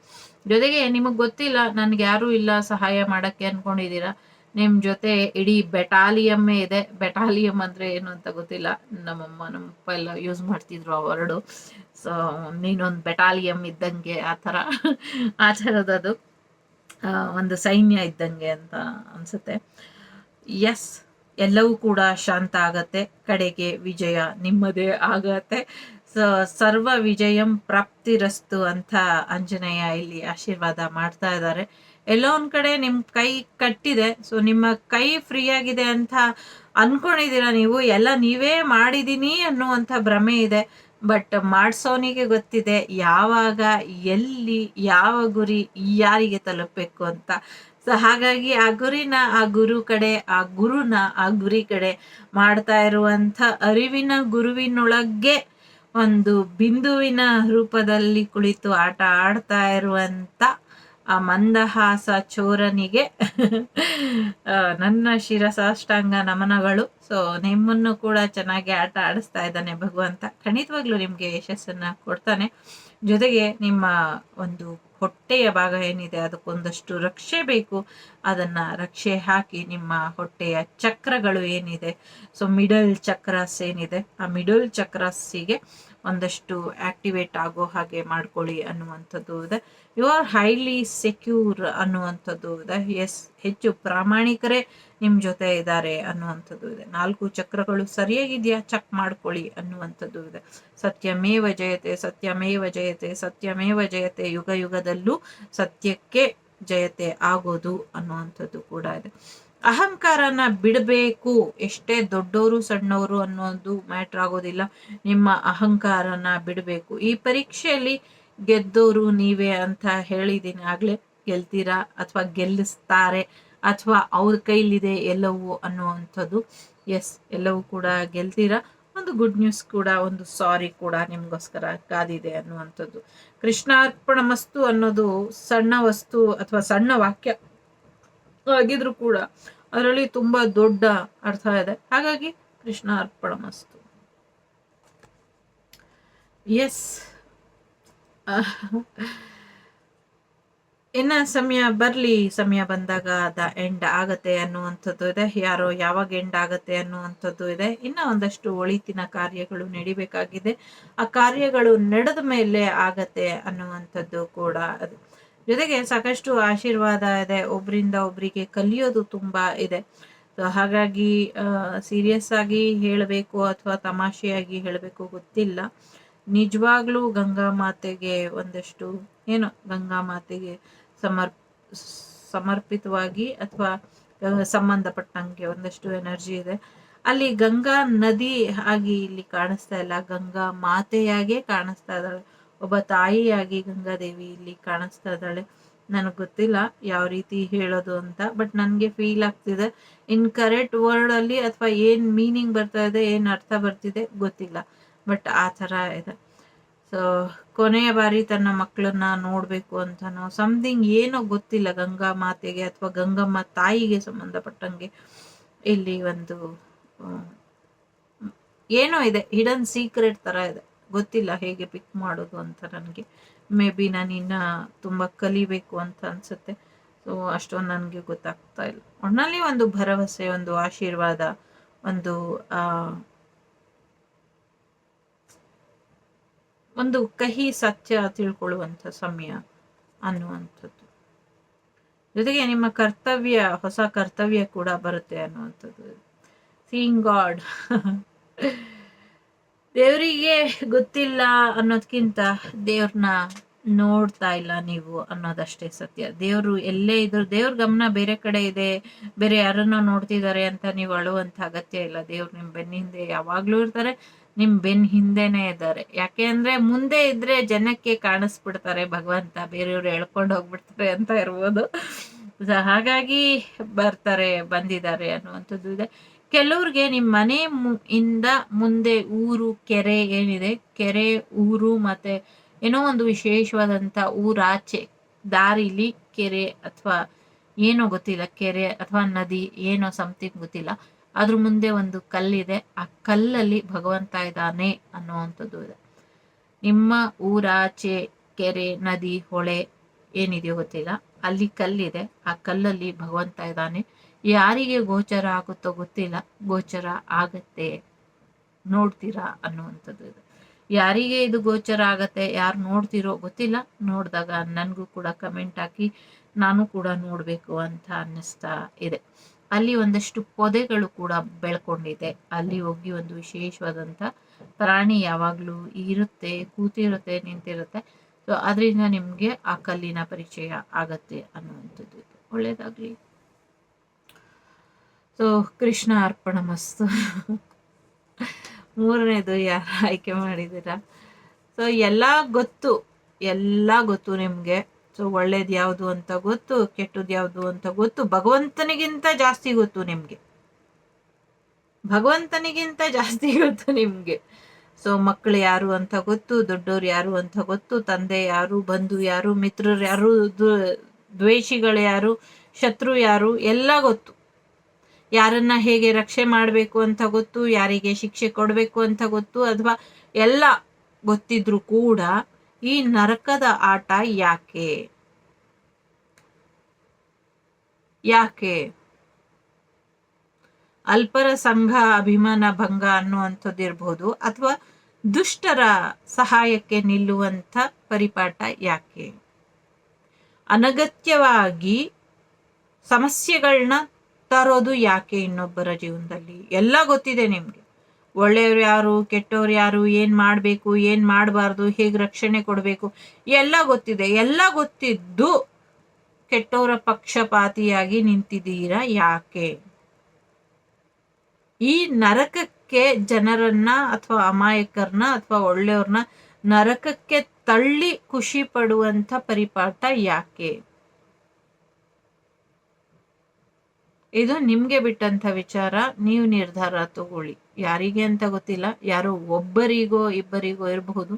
ಜೊತೆಗೆ ನಿಮಗೆ ಗೊತ್ತಿಲ್ಲ, ನನ್ಗೆ ಯಾರೂ ಇಲ್ಲ ಸಹಾಯ ಮಾಡಕ್ಕೆ ಅನ್ಕೊಂಡಿದ್ದೀರಾ. ನಿಮ್ಮ ಜೊತೆ ಇಡೀ ಬೆಟಾಲಿಯಮ್ಮೇ ಇದೆ. ಬೆಟಾಲಿಯಂ ಅಂದ್ರೆ ಏನು ಅಂತ ಗೊತ್ತಿಲ್ಲ, ನಮ್ಮಪ್ಪ ಎಲ್ಲ ಯೂಸ್ ಮಾಡ್ತಿದ್ರು ಆ ವರ್ಡು. ಸೊ ನೀನೊಂದು ಬೆಟಾಲಿಯಂ ಇದ್ದಂಗೆ ಆ ಥರದದು ಒಂದು ಸೈನ್ಯ ಇದ್ದಂಗೆ ಅಂತ ಅನ್ಸುತ್ತೆ. ಎಸ್, ಎಲ್ಲವೂ ಕೂಡ ಶಾಂತ ಆಗತ್ತೆ, ಕಡೆಗೆ ವಿಜಯ ನಿಮ್ಮದೇ ಆಗತ್ತೆ. ಸರ್ವ ವಿಜಯಂ ಪ್ರಾಪ್ತಿರಸ್ತು ಅಂತ ಆಂಜನೇಯ ಇಲ್ಲಿ ಆಶೀರ್ವಾದ ಮಾಡ್ತಾ ಇದ್ದಾರೆ. ಎಲ್ಲೋ ಒಂದ್ ಕಡೆ ನಿಮ್ ಕೈ ಕಟ್ಟಿದೆ, ಸೊ ನಿಮ್ಮ ಕೈ ಫ್ರೀ ಆಗಿದೆ ಅಂತ ಅನ್ಕೊಂಡಿದ್ದೀರಾ ನೀವು. ಎಲ್ಲ ನೀವೇ ಮಾಡಿದೀನಿ ಅನ್ನುವಂಥ ಭ್ರಮೆ ಇದೆ. ಬಟ್ ಮಾಡ್ಸೋನಿಗೆ ಗೊತ್ತಿದೆ ಯಾವಾಗ, ಎಲ್ಲಿ, ಯಾವ ಗುರಿ ಯಾರಿಗೆ ತಲುಪಬೇಕು ಅಂತ. ಸೊ ಹಾಗಾಗಿ ಆ ಗುರಿನ ಆ ಗುರು ಕಡೆ, ಆ ಗುರುನ ಆ ಗುರಿ ಕಡೆ ಮಾಡ್ತಾ ಇರುವಂಥ ಅರಿವಿನ ಗುರುವಿನೊಳಗೆ ಒಂದು ಬಿಂದುವಿನ ರೂಪದಲ್ಲಿ ಕುಳಿತು ಆಟ ಆಡ್ತಾ ಇರುವಂತ ಆ ಮಂದಹಾಸ ಚೋರನಿಗೆ ನನ್ನ ಶಿರಸಾಷ್ಟಾಂಗ ನಮನಗಳು. ಸೊ ನಿಮ್ಮನ್ನು ಕೂಡ ಚೆನ್ನಾಗಿ ಆಟ ಆಡಿಸ್ತಾ ಇದ್ದಾನೆ ಭಗವಂತ. ಖಂಡಿತವಾಗ್ಲೂ ನಿಮ್ಗೆ ಯಶಸ್ಸನ್ನ ಕೊಡ್ತಾನೆ. ಜೊತೆಗೆ ನಿಮ್ಮ ಒಂದು ಹೊಟ್ಟೆಯ ಭಾಗ ಏನಿದೆ ಅದಕ್ಕೊಂದಷ್ಟು ರಕ್ಷೆ ಬೇಕು. ಅದನ್ನ ರಕ್ಷೆ ಹಾಕಿ ನಿಮ್ಮ ಹೊಟ್ಟೆಯ ಚಕ್ರಗಳು ಏನಿದೆ, ಸೊ ಮಿಡಲ್ ಚಕ್ರಸ್ ಏನಿದೆ, ಆ ಮಿಡಲ್ ಚಕ್ರಸ್ಸಿಗೆ ಒಂದಷ್ಟು ಆಕ್ಟಿವೇಟ್ ಆಗೋ ಹಾಗೆ ಮಾಡ್ಕೊಳ್ಳಿ ಅನ್ನುವಂಥದ್ದು ಇದೆ. ಯು ಆರ್ ಹೈಲಿ ಸೆಕ್ಯೂರ್ ಅನ್ನುವಂಥದ್ದು ಇದೆ. ಎಸ್, ಹೆಚ್ಚು ಪ್ರಾಮಾಣಿಕರೇ ನಿಮ್ಮ ಜೊತೆ ಇದ್ದಾರೆ ಅನ್ನುವಂಥದ್ದು ಇದೆ. 4 ಚಕ್ರಗಳು ಸರಿಯಾಗಿದೆಯಾ ಚೆಕ್ ಮಾಡ್ಕೊಳ್ಳಿ ಅನ್ನುವಂಥದ್ದು ಇದೆ. ಸತ್ಯಮೇವ ಜಯತೆ, ಸತ್ಯಮೇವ ಜಯತೆ, ಸತ್ಯಮೇವ ಜಯತೆ, ಯುಗ ಯುಗದಲ್ಲೂ ಸತ್ಯಕ್ಕೆ ಜಯತೆ ಆಗೋದು ಅನ್ನುವಂಥದ್ದು ಕೂಡ ಇದೆ. ಅಹಂಕಾರನ ಬಿಡಬೇಕು. ಎಷ್ಟೇ ದೊಡ್ಡವರು ಸಣ್ಣವರು ಅನ್ನೋದು ಮ್ಯಾಟ್ರ್ ಆಗೋದಿಲ್ಲ. ನಿಮ್ಮ ಅಹಂಕಾರನ ಬಿಡಬೇಕು. ಈ ಪರೀಕ್ಷೆಯಲ್ಲಿ ಗೆದ್ದೋರು ನೀವೇ ಅಂತ ಹೇಳಿದ್ದೀನಿ ಆಗ್ಲೇ. ಗೆಲ್ತೀರಾ ಅಥವಾ ಗೆಲ್ಲಿಸ್ತಾರೆ ಅಥವಾ ಅವ್ರ ಕೈಲಿದೆ ಎಲ್ಲವೂ ಅನ್ನುವಂಥದ್ದು. ಎಸ್, ಎಲ್ಲವೂ ಕೂಡ ಗೆಲ್ತೀರಾ. ಒಂದು ಗುಡ್ ನ್ಯೂಸ್ ಕೂಡ, ಒಂದು ಸಾರಿ ಕೂಡ ನಿಮ್ಗೋಸ್ಕರ ಕಾದಿದೆ ಅನ್ನುವಂಥದ್ದು. ಕೃಷ್ಣಾರ್ಪಣ ಮಸ್ತು ಅನ್ನೋದು ಸಣ್ಣ ವಸ್ತು ಅಥವಾ ಸಣ್ಣ ವಾಕ್ಯ ಆಗಿದ್ರು ಕೂಡ ಅದರಲ್ಲಿ ತುಂಬಾ ದೊಡ್ಡ ಅರ್ಥ ಇದೆ. ಹಾಗಾಗಿ ಕೃಷ್ಣ ಅರ್ಪಣ ಮಸ್ತು. ಎಸ್, ಇನ್ನ ಸಮಯ ಬರ್ಲಿ, ಸಮಯ ಬಂದಾಗ ಅದ ಎಂಡ್ ಆಗತ್ತೆ ಅನ್ನುವಂಥದ್ದು ಇದೆ. ಯಾರೋ ಯಾವಾಗ ಎಂಡ್ ಆಗತ್ತೆ ಅನ್ನುವಂಥದ್ದು ಇದೆ. ಇನ್ನ ಒಂದಷ್ಟು ಒಳಿತಿನ ಕಾರ್ಯಗಳು ನಡಿಬೇಕಾಗಿದೆ. ಆ ಕಾರ್ಯಗಳು ನಡೆದ ಮೇಲೆ ಆಗತ್ತೆ ಅನ್ನುವಂಥದ್ದು ಕೂಡ ಅದು. ಜೊತೆಗೆ ಸಾಕಷ್ಟು ಆಶೀರ್ವಾದ ಇದೆ. ಒಬ್ರಿಂದ ಒಬ್ರಿಗೆ ಕಲಿಯೋದು ತುಂಬಾ ಇದೆ. ಸೊ ಹಾಗಾಗಿ ಸೀರಿಯಸ್ ಆಗಿ ಹೇಳಬೇಕು ಅಥವಾ ತಮಾಷೆಯಾಗಿ ಹೇಳಬೇಕು ಗೊತ್ತಿಲ್ಲ. ನಿಜವಾಗ್ಲೂ ಗಂಗಾ ಮಾತೆಗೆ ಒಂದಷ್ಟು ಏನೋ ಗಂಗಾ ಮಾತೆಗೆ ಸಮರ್ ಸಮರ್ಪಿತವಾಗಿ ಅಥವಾ ಸಂಬಂಧಪಟ್ಟಂಗೆ ಒಂದಷ್ಟು ಎನರ್ಜಿ ಇದೆ. ಅಲ್ಲಿ ಗಂಗಾ ನದಿ ಆಗಿ ಇಲ್ಲಿ ಕಾಣಿಸ್ತಾ ಇಲ್ಲ, ಗಂಗಾ ಮಾತೆಯಾಗೆ ಕಾಣಿಸ್ತಾ ಇದ್ದಾಳೆ. ಒಬ್ಬ ತಾಯಿಯಾಗಿ ಗಂಗಾದೇವಿ ಇಲ್ಲಿ ಕಾಣಿಸ್ತಾ ಇದ್ದಾಳೆ. ನನಗೆ ಗೊತ್ತಿಲ್ಲ ಯಾವ ರೀತಿ ಹೇಳೋದು ಅಂತ, ಬಟ್ ನನಗೆ ಫೀಲ್ ಆಗ್ತಿದೆ ಇನ್ ಕರೆಕ್ಟ್ ವರ್ಡ್ ಅಲ್ಲಿ ಅಥವಾ ಏನ್ ಮೀನಿಂಗ್ ಬರ್ತಾ ಇದೆ, ಏನ್ ಅರ್ಥ ಬರ್ತಿದೆ ಗೊತ್ತಿಲ್ಲ, ಬಟ್ ಆ ತರ ಇದೆ. ಸೊ ಕೊನೆಯ ಬಾರಿ ತನ್ನ ಮಕ್ಕಳನ್ನ ನೋಡ್ಬೇಕು ಅಂತನೋ ಸಮಥಿಂಗ್ ಏನೋ ಗೊತ್ತಿಲ್ಲ, ಗಂಗಾ ಮಾತೆಗೆ ಅಥವಾ ಗಂಗಮ್ಮ ತಾಯಿಗೆ ಸಂಬಂಧಪಟ್ಟಂಗೆ ಇಲ್ಲಿ ಒಂದು ಏನೋ ಇದೆ, ಹಿಡನ್ ಸೀಕ್ರೆಟ್ ತರ ಇದೆ. ಗೊತ್ತಿಲ್ಲ ಹೇಗೆ ಪಿಕ್ ಮಾಡೋದು ಅಂತ ನನಗೆ. ಮೇ ಬಿ ನಾನು ಇನ್ನ ತುಂಬಾ ಕಲಿಬೇಕು ಅಂತ ಅನ್ಸುತ್ತೆ. ಸೊ ಅಷ್ಟೊಂದು ನನಗೆ ಗೊತ್ತಾಗ್ತಾ ಇಲ್ಲ. ಒಟ್ನಲ್ಲಿ ಒಂದು ಭರವಸೆ, ಒಂದು ಆಶೀರ್ವಾದ, ಒಂದು ಒಂದು ಕಹಿ ಸತ್ಯ ತಿಳ್ಕೊಳ್ಳುವಂಥ ಸಮಯ ಅನ್ನುವಂಥದ್ದು. ಜೊತೆಗೆ ನಿಮ್ಮ ಕರ್ತವ್ಯ, ಹೊಸ ಕರ್ತವ್ಯ ಕೂಡ ಬರುತ್ತೆ ಅನ್ನುವಂಥದ್ದು. ಸೀಯಿಂಗ್ ಗಾಡ್ ದೇವರಿಗೆ ಗೊತ್ತಿಲ್ಲ ಅನ್ನೋದ್ಕಿಂತ ದೇವ್ರನ್ನ ನೋಡ್ತಾ ಇಲ್ಲ ನೀವು ಅನ್ನೋದಷ್ಟೇ ಸತ್ಯ. ದೇವ್ರು ಎಲ್ಲೇ ಇದ್ರು, ದೇವ್ರ ಗಮನ ಬೇರೆ ಕಡೆ ಇದೆ, ಬೇರೆ ಯಾರನ್ನ ನೋಡ್ತಿದ್ದಾರೆ ಅಂತ ನೀವು ಅಳುವಂತ ಅಗತ್ಯ ಇಲ್ಲ. ದೇವ್ರು ನಿಮ್ ಬೆನ್ನ ಹಿಂದೆ ಯಾವಾಗ್ಲೂ ಇರ್ತಾರೆ, ನಿಮ್ ಬೆನ್ ಹಿಂದೆನೆ ಇದ್ದಾರೆ. ಯಾಕೆ ಅಂದ್ರೆ ಮುಂದೆ ಇದ್ರೆ ಜನಕ್ಕೆ ಕಾಣಿಸ್ಬಿಡ್ತಾರೆ ಭಗವಂತ, ಬೇರೆಯವ್ರು ಎಳ್ಕೊಂಡು ಹೋಗ್ಬಿಡ್ತಾರೆ ಅಂತ ಇರ್ಬೋದು. ಹಾಗಾಗಿ ಬಂದಿದ್ದಾರೆ ಅನ್ನುವಂಥದ್ದು ಇದೆ. ಕೆಲವ್ರಿಗೆ ನಿಮ್ ಮನೆ ಇಂದ ಮುಂದೆ ಊರು, ಕೆರೆ ಏನಿದೆ, ಕೆರೆ, ಊರು ಮತ್ತೆ ಏನೋ ಒಂದು ವಿಶೇಷವಾದಂತ ಊರಾಚೆ ದಾರಿಲಿ ಕೆರೆ ಅಥವಾ ಏನೋ ಗೊತ್ತಿಲ್ಲ, ಕೆರೆ ಅಥವಾ ನದಿ ಏನೋ ಸಮಥಿಂಗ್ ಗೊತ್ತಿಲ್ಲ, ಅದ್ರ ಮುಂದೆ ಒಂದು ಕಲ್ಲಿದೆ, ಆ ಕಲ್ಲಲ್ಲಿ ಭಗವಂತ ಇದ್ದಾನೆ ಅನ್ನುವಂಥದ್ದು ಇದೆ. ನಿಮ್ಮ ಊರಾಚೆ ಕೆರೆ, ನದಿ, ಹೊಳೆ ಏನಿದೆಯೋ ಗೊತ್ತಿಲ್ಲ, ಅಲ್ಲಿ ಕಲ್ಲಿದೆ, ಆ ಕಲ್ಲಲ್ಲಿ ಭಗವಂತ ಇದ್ದಾನೆ. ಯಾರಿಗೆ ಗೋಚರ ಆಗುತ್ತೋ ಗೊತ್ತಿಲ್ಲ, ಗೋಚರ ಆಗತ್ತೆ, ನೋಡ್ತೀರಾ ಅನ್ನುವಂಥದ್ದು ಇದೆ. ಯಾರಿಗೆ ಇದು ಗೋಚರ ಆಗತ್ತೆ, ಯಾರು ನೋಡ್ತಿರೋ ಗೊತ್ತಿಲ್ಲ, ನೋಡಿದಾಗ ನನಗೂ ಕೂಡ ಕಮೆಂಟ್ ಹಾಕಿ, ನಾನು ಕೂಡ ನೋಡ್ಬೇಕು ಅಂತ ಅನ್ನಿಸ್ತಾ ಇದೆ. ಅಲ್ಲಿ ಒಂದಷ್ಟು ಪೊದೆಗಳು ಕೂಡ ಬೆಳ್ಕೊಂಡಿದೆ. ಅಲ್ಲಿ ಹೋಗಿ ಒಂದು ವಿಶೇಷವಾದಂಥ ಪ್ರಾಣಿ ಯಾವಾಗಲೂ ಇರುತ್ತೆ, ಕೂತಿರುತ್ತೆ, ನಿಂತಿರುತ್ತೆ. ಸೊ ಅದರಿಂದ ನಿಮಗೆ ಆ ಕಲ್ಲಿನ ಪರಿಚಯ ಆಗತ್ತೆ ಅನ್ನುವಂಥದ್ದು. ಒಳ್ಳೇದಾಗ್ಲಿ. ಸೊ ಕೃಷ್ಣ ಅರ್ಪಣ ಮಸ್ತು. ಮೂರನೇದು ಯಾರು ಆಯ್ಕೆ ಮಾಡಿದ್ದೀರಾ? ಸೊ ಎಲ್ಲ ಗೊತ್ತು ನಿಮ್ಗೆ. ಸೊ ಒಳ್ಳೇದು ಯಾವುದು ಅಂತ ಗೊತ್ತು, ಕೆಟ್ಟದ್ದು ಯಾವುದು ಅಂತ ಗೊತ್ತು. ಭಗವಂತನಿಗಿಂತ ಜಾಸ್ತಿ ಗೊತ್ತು ನಿಮ್ಗೆ, ಭಗವಂತನಿಗಿಂತ ಜಾಸ್ತಿ ಗೊತ್ತು ನಿಮ್ಗೆ. ಸೊ ಮಕ್ಕಳು ಯಾರು ಅಂತ ಗೊತ್ತು, ದೊಡ್ಡೋರು ಯಾರು ಅಂತ ಗೊತ್ತು, ತಂದೆ ಯಾರು, ಬಂಧು ಯಾರು, ಮಿತ್ರರು ಯಾರು, ದ್ವೇಷಿಗಳು ಯಾರು, ಶತ್ರು ಯಾರು, ಎಲ್ಲ ಗೊತ್ತು. ಯಾರನ್ನ ಹೇಗೆ ರಕ್ಷೆ ಮಾಡಬೇಕು ಅಂತ ಗೊತ್ತು, ಯಾರಿಗೆ ಶಿಕ್ಷೆ ಕೊಡಬೇಕು ಅಂತ ಗೊತ್ತು, ಅಥವಾ ಎಲ್ಲ ಗೊತ್ತಿದ್ರು ಕೂಡ ಈ ನರಕದ ಆಟ ಯಾಕೆ? ಅಲ್ಪರ ಸಂಘ ಅಭಿಮಾನ ಭಂಗ ಅನ್ನುವಂಥದ್ದು ಇರಬಹುದು, ಅಥವಾ ದುಷ್ಟರ ಸಹಾಯಕ್ಕೆ ನಿಲ್ಲುವಂಥ ಪರಿಪಾಠ ಯಾಕೆ? ಅನಗತ್ಯವಾಗಿ ಸಮಸ್ಯೆಗಳನ್ನ ತರೋದು ಯಾಕೆ ಇನ್ನೊಬ್ಬರ ಜೀವನದಲ್ಲಿ? ಎಲ್ಲ ಗೊತ್ತಿದೆ ನಿಮ್ಗೆ, ಒಳ್ಳೆಯವ್ರು ಯಾರು, ಕೆಟ್ಟವ್ರು ಯಾರು, ಏನ್ ಮಾಡ್ಬೇಕು, ಏನ್ ಮಾಡಬಾರ್ದು, ಹೇಗೆ ರಕ್ಷಣೆ ಕೊಡಬೇಕು, ಎಲ್ಲ ಗೊತ್ತಿದೆ. ಎಲ್ಲ ಗೊತ್ತಿದ್ದು ಕೆಟ್ಟವರ ಪಕ್ಷಪಾತಿಯಾಗಿ ನಿಂತಿದ್ದೀರಾ ಯಾಕೆ? ಈ ನರಕಕ್ಕೆ ಜನರನ್ನ ಅಥವಾ ಅಮಾಯಕರನ್ನ ಅಥವಾ ಒಳ್ಳೆಯವ್ರನ್ನ ನರಕಕ್ಕೆ ತಳ್ಳಿ ಖುಷಿ ಪಡುವಂತ ಪರಿಪಾಠ ಯಾಕೆ? ಇದು ನಿಮ್ಗೆ ಬಿಟ್ಟಂತ ವಿಚಾರ, ನೀವು ನಿರ್ಧಾರ ತಗೊಳ್ಳಿ. ಯಾರಿಗೆ ಅಂತ ಗೊತ್ತಿಲ್ಲ, ಯಾರೋ ಒಬ್ಬರಿಗೋ ಇಬ್ಬರಿಗೋ ಇರಬಹುದು.